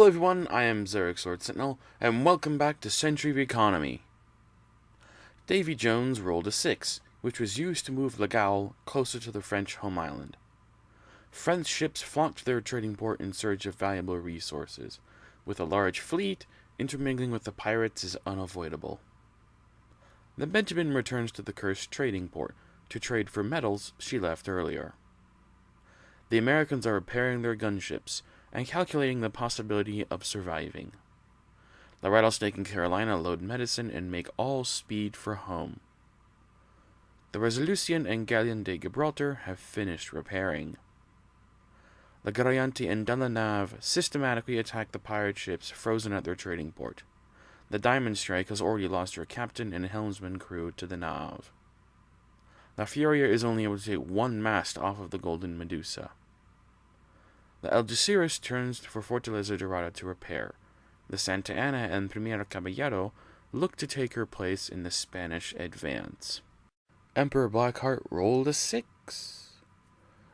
Hello everyone, I am Xeric Sword Sentinel, and welcome back to Century of Economy. Davy Jones rolled a 6, which was used to move Legal closer to the French home island. French ships flocked to their trading port in search of valuable resources. With a large fleet, intermingling with the pirates is unavoidable. The Benjamin returns to the cursed trading port to trade for metals she left earlier. The Americans are repairing their gunships and calculating the possibility of surviving. The Rattlesnake and Carolina load medicine and make all speed for home. The Resolution and Galleon de Gibraltar have finished repairing. The Gariante and Delanave systematically attack the pirate ships frozen at their trading port. The Diamond Strike has already lost her captain and helmsman crew to the Nave. La Furia is only able to take one mast off of the Golden Medusa. The Algeciras turns for Fortaleza Dorada to repair. The Santa Ana and Primer Caballero look to take her place in the Spanish advance. Emperor Blackheart rolled a 6.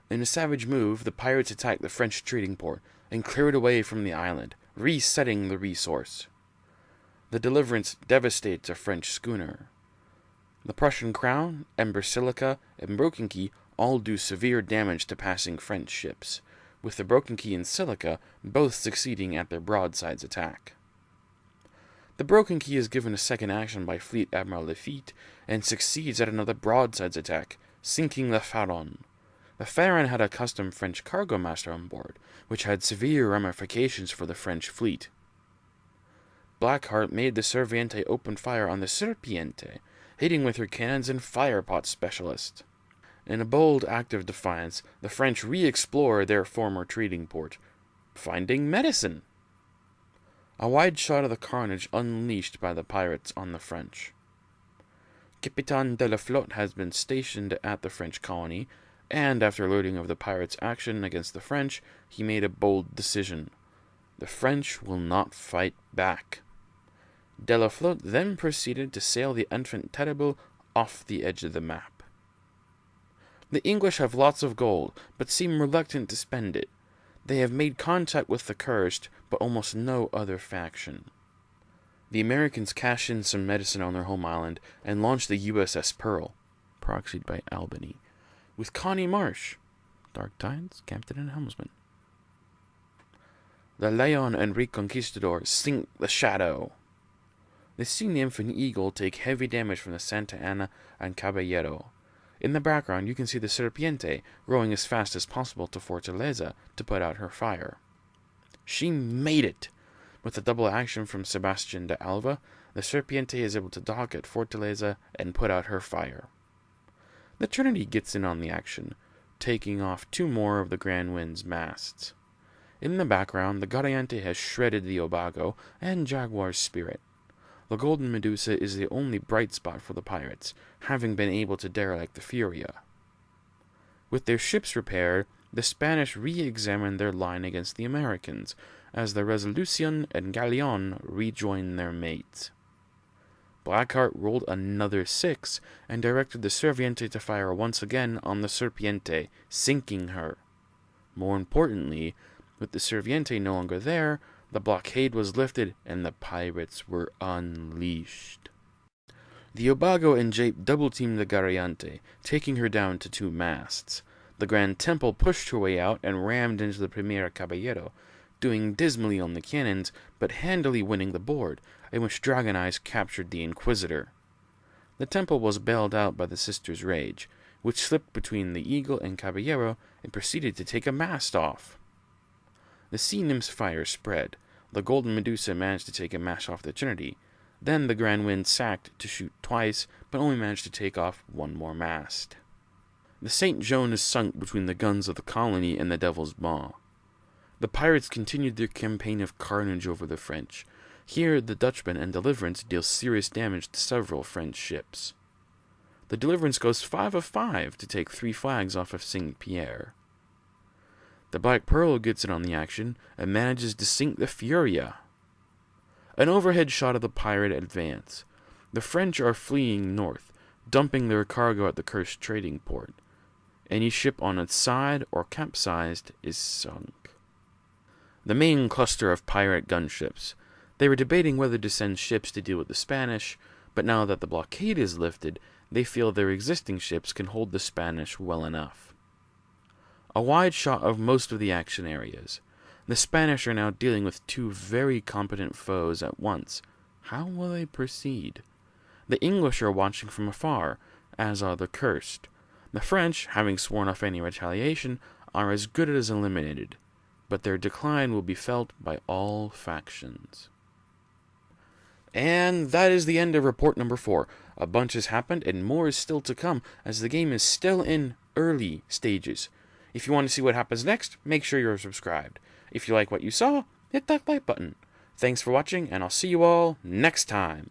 In a savage move, the pirates attack the French trading port and clear it away from the island, resetting the resource. The Deliverance devastates a French schooner. The Prussian Crown, Ember Silica, and Broken Key all do severe damage to passing French ships, with the Broken Key and Silica both succeeding at their broadsides attack. The Broken Key is given a second action by Fleet Admiral Lafitte and succeeds at another broadsides attack, sinking the Pharaon. The Pharaon had a custom French cargo master on board, which had severe ramifications for the French fleet. Blackheart made the Serviente open fire on the Serpiente, hitting with her cannons and firepot specialist. In a bold act of defiance, the French re-explore their former trading port, finding medicine. A wide shot of the carnage unleashed by the pirates on the French. Capitaine de la Flotte has been stationed at the French colony, and after learning of the pirates' action against the French, he made a bold decision. The French will not fight back. De la Flotte then proceeded to sail the Enfant Terrible off the edge of the map. The English have lots of gold, but seem reluctant to spend it. They have made contact with the Cursed, but almost no other faction. The Americans cash in some medicine on their home island and launch the USS Pearl, proxied by Albany, with Connie Marsh, Dark Tides, Captain and Helmsman. The Leon and Reconquistador sink the Shadow. The Sea Nymph and Eagle take heavy damage from the Santa Ana and Caballero. In the background, you can see the Serpiente rowing as fast as possible to Fortaleza to put out her fire. She made it! With a double action from Sebastian de Alva, the Serpiente is able to dock at Fortaleza and put out her fire. The Trinity gets in on the action, taking off 2 more of the Grand Wind's masts. In the background, the Gariante has shredded the Obago and Jaguar's Spirit. The Golden Medusa is the only bright spot for the pirates, having been able to derelict the Furia. With their ships repaired, the Spanish re-examine their line against the Americans, as the Resolution and Galleon rejoin their mates. Blackheart rolled another 6, and directed the Serviente to fire once again on the Serpiente, sinking her. More importantly, with the Serviente no longer there, the blockade was lifted and the pirates were unleashed. The Obago and Jape double-teamed the Gariante, taking her down to 2 masts. The Grand Temple pushed her way out and rammed into the Primer Caballero, doing dismally on the cannons, but handily winning the board, in which Dragon Eyes captured the Inquisitor. The Temple was bailed out by the Sister's Rage, which slipped between the Eagle and Caballero and proceeded to take a mast off. The Sea Nymph's fire spread. The Golden Medusa managed to take a mast off the Trinity. Then the Grand Wind sacked to shoot twice, but only managed to take off 1 more mast. The St. Joan is sunk between the guns of the colony and the Devil's Maw. The pirates continued their campaign of carnage over the French. Here, the Dutchman and Deliverance deal serious damage to several French ships. The Deliverance goes 5 of 5 to take 3 flags off of Saint-Pierre. The Black Pearl gets in on the action and manages to sink the Furia. An overhead shot of the pirate advance. The French are fleeing north, dumping their cargo at the cursed trading port. Any ship on its side or capsized is sunk. the main cluster of pirate gunships. They were debating whether to send ships to deal with the Spanish, but now that the blockade is lifted, they feel their existing ships can hold the Spanish well enough. A wide shot of most of the action areas. The Spanish are now dealing with two very competent foes at once. How will they proceed? The English are watching from afar, as are the Cursed. The French, having sworn off any retaliation, are as good as eliminated, but their decline will be felt by all factions. And that is the end of report number 4. A bunch has happened, and more is still to come, as the game is still in early stages. If you want to see what happens next, make sure you're subscribed. If you like what you saw, hit that like button. Thanks for watching, and I'll see you all next time.